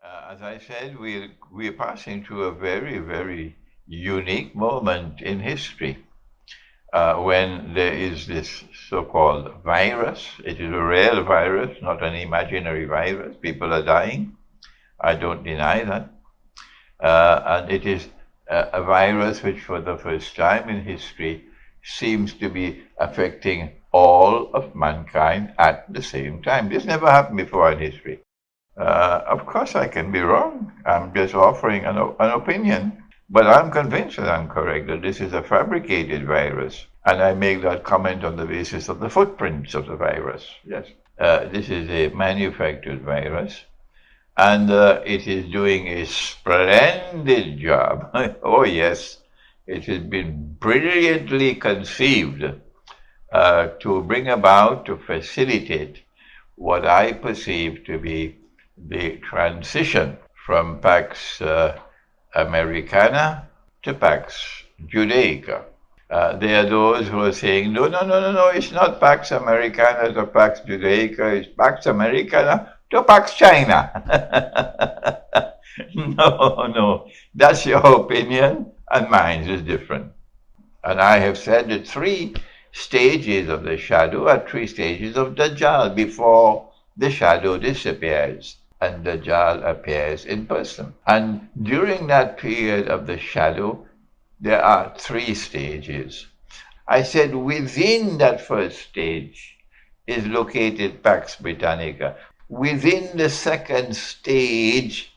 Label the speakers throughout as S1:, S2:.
S1: As I said, we're passing through a very, very unique moment in history when there is this so-called virus. It is a real virus, not an imaginary virus. People are dying. I don't deny that. And it is a virus which, for the first time in history, seems to be affecting all of mankind at the same time. This never happened before in history. Of course, I can be wrong. I'm just offering an opinion. But I'm convinced that I'm correct, that this is a fabricated virus. And I make that comment on the basis of the footprints of the virus. Yes. This is a manufactured virus. And it is doing a splendid job. Oh, yes. It has been brilliantly conceived to bring about, to facilitate what I perceive to be the transition from Pax Americana to Pax Judaica. There are those who are saying, no, no, no, no, no, it's not Pax Americana to Pax Judaica, it's Pax Americana to Pax China. No, no, that's your opinion, and mine is different. And I have said that three stages of the shadow are three stages of Dajjal before the shadow disappears and Dajjal appears in person. And during that period of the shadow, there are three stages. I said within that first stage is located Pax Britannica. Within the second stage,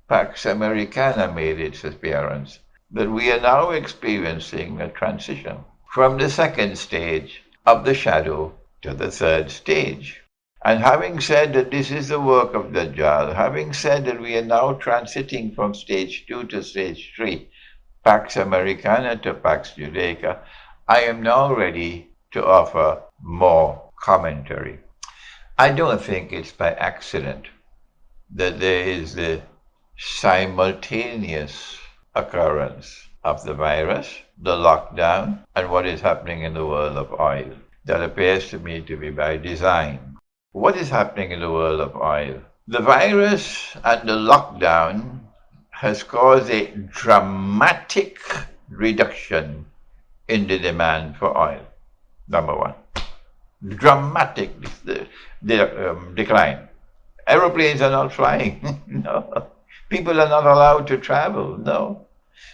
S1: Pax Americana made its appearance. That we are now experiencing a transition from the second stage of the shadow to the third stage. And having said that this is the work of Dajjal, having said that we are now transiting from stage 2 to stage 3, Pax Americana to Pax Judaica, I am now ready to offer more commentary. I don't think it's by accident that there is the simultaneous occurrence of the virus, the lockdown, and what is happening in the world of oil. That appears to me to be by design. What is happening in the world of oil? The virus and the lockdown has caused a dramatic reduction in the demand for oil. Number one. Dramatic decline. Aeroplanes are not flying. No. People are not allowed to travel. No.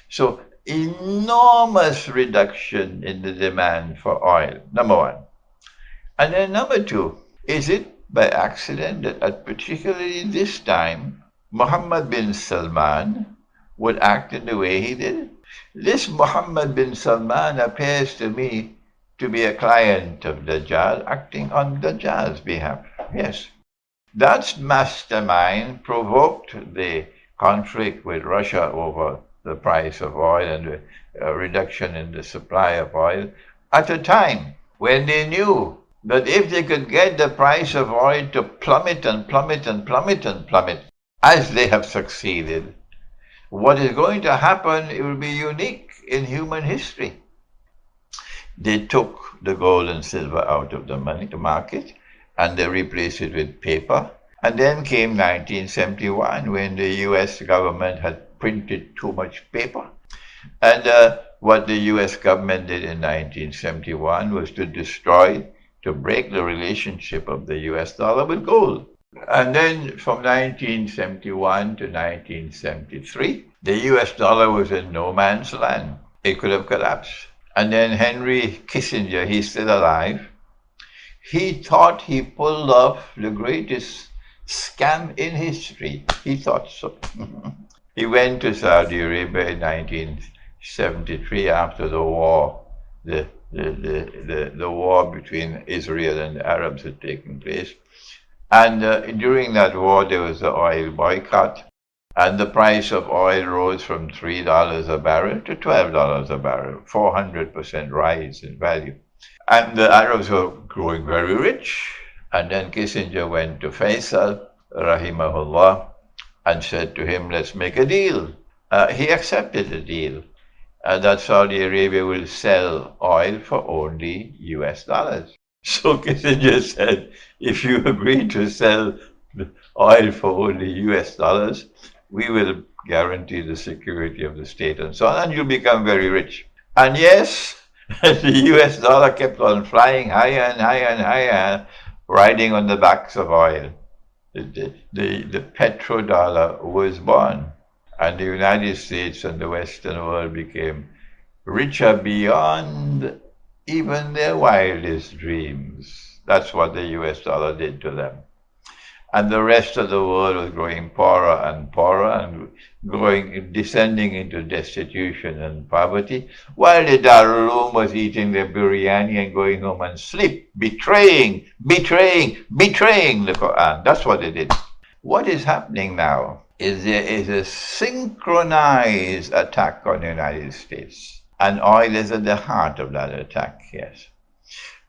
S1: So enormous reduction in the demand for oil. Number one. And then number two, is it by accident that at particularly this time, Muhammad bin Salman would act in the way he did? This Muhammad bin Salman appears to me to be a client of Dajjal acting on Dajjal's behalf. Yes. That mastermind provoked the conflict with Russia over the price of oil and the reduction in the supply of oil at a time when they knew that if they could get the price of oil to plummet and plummet and plummet and plummet, as they have succeeded, what is going to happen, it will be unique in human history. They took the gold and silver out of the market, and they replaced it with paper. And then came 1971, when the US government had printed too much paper. And what the US government did in 1971 was to break the relationship of the US dollar with gold. And then from 1971 to 1973, the US dollar was in no man's land. It could have collapsed. And then Henry Kissinger, he's still alive, he thought he pulled off the greatest scam in history. He thought so. He went to Saudi Arabia in 1973 after the war. The war between Israel and the Arabs had taken place. And during that war, there was the oil boycott. And the price of oil rose from $3 a barrel to $12 a barrel, 400% rise in value. And the Arabs were growing very rich. And then Kissinger went to Faisal, rahimahullah, and said to him, let's make a deal. He accepted the deal. That Saudi Arabia will sell oil for only US dollars. So Kissinger said, if you agree to sell oil for only US dollars, we will guarantee the security of the state and so on, and you'll become very rich. And yes, the US dollar kept on flying higher and higher and higher, riding on the backs of oil. The petrodollar was born, and the United States and the Western world became richer beyond even their wildest dreams. That's what the US dollar did to them. And the rest of the world was growing poorer and poorer and descending into destitution and poverty, while the Darul was eating their biryani and going home and sleep, betraying the Quran. That's what they did. What is happening now is there is a synchronized attack on the United States. And oil is at the heart of that attack, yes.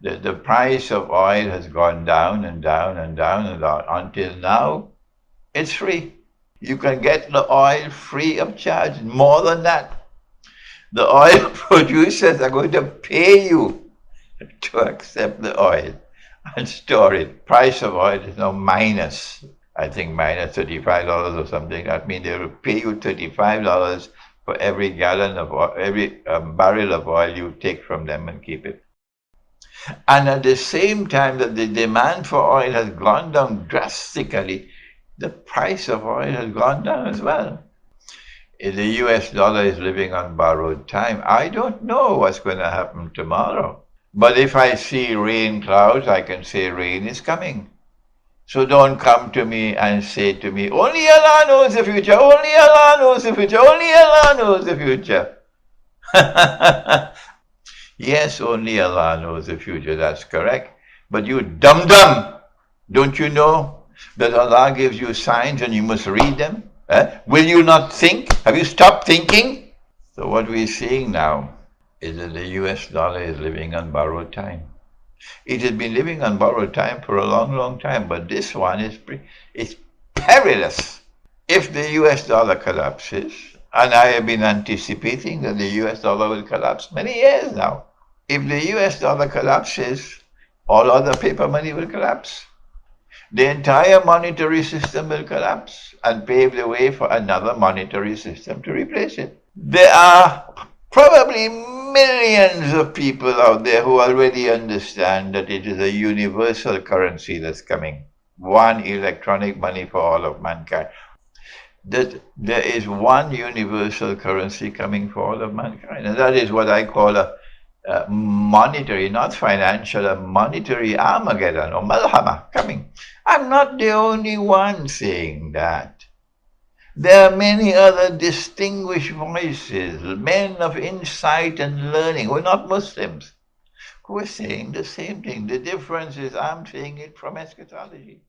S1: The price of oil has gone down and down and down and down until now it's free. You can get the oil free of charge. More than that, the oil producers are going to pay you to accept the oil and store it. Price of oil is now minus, I think minus $35 or something. That means they will pay you $35 for every gallon of oil, every barrel of oil you take from them and keep it. And at the same time that the demand for oil has gone down drastically, the price of oil has gone down as well. If the US dollar is living on borrowed time, I don't know what's going to happen tomorrow. But if I see rain clouds, I can say rain is coming. So don't come to me and say to me, only Allah knows the future, only Allah knows the future, only Allah knows the future. Yes, only Allah knows the future, that's correct. But you dum-dum, don't you know that Allah gives you signs and you must read them? Will you not think? Have you stopped thinking? So what we're seeing now is that the US dollar is living on borrowed time. It has been living on borrowed time for a long, long time, but this one is perilous. If the US dollar collapses, and I have been anticipating that the US dollar will collapse many years now. If the US dollar collapses, all other paper money will collapse. The entire monetary system will collapse and pave the way for another monetary system to replace it. There are probably millions of people out there who already understand that it is a universal currency that's coming. One electronic money for all of mankind. That there is one universal currency coming for all of mankind. And that is what I call a monetary, not financial, a monetary Armageddon or Malhama coming. I'm not the only one saying that. There are many other distinguished voices, men of insight and learning, who are not Muslims, who are saying the same thing. The difference is I'm saying it from eschatology.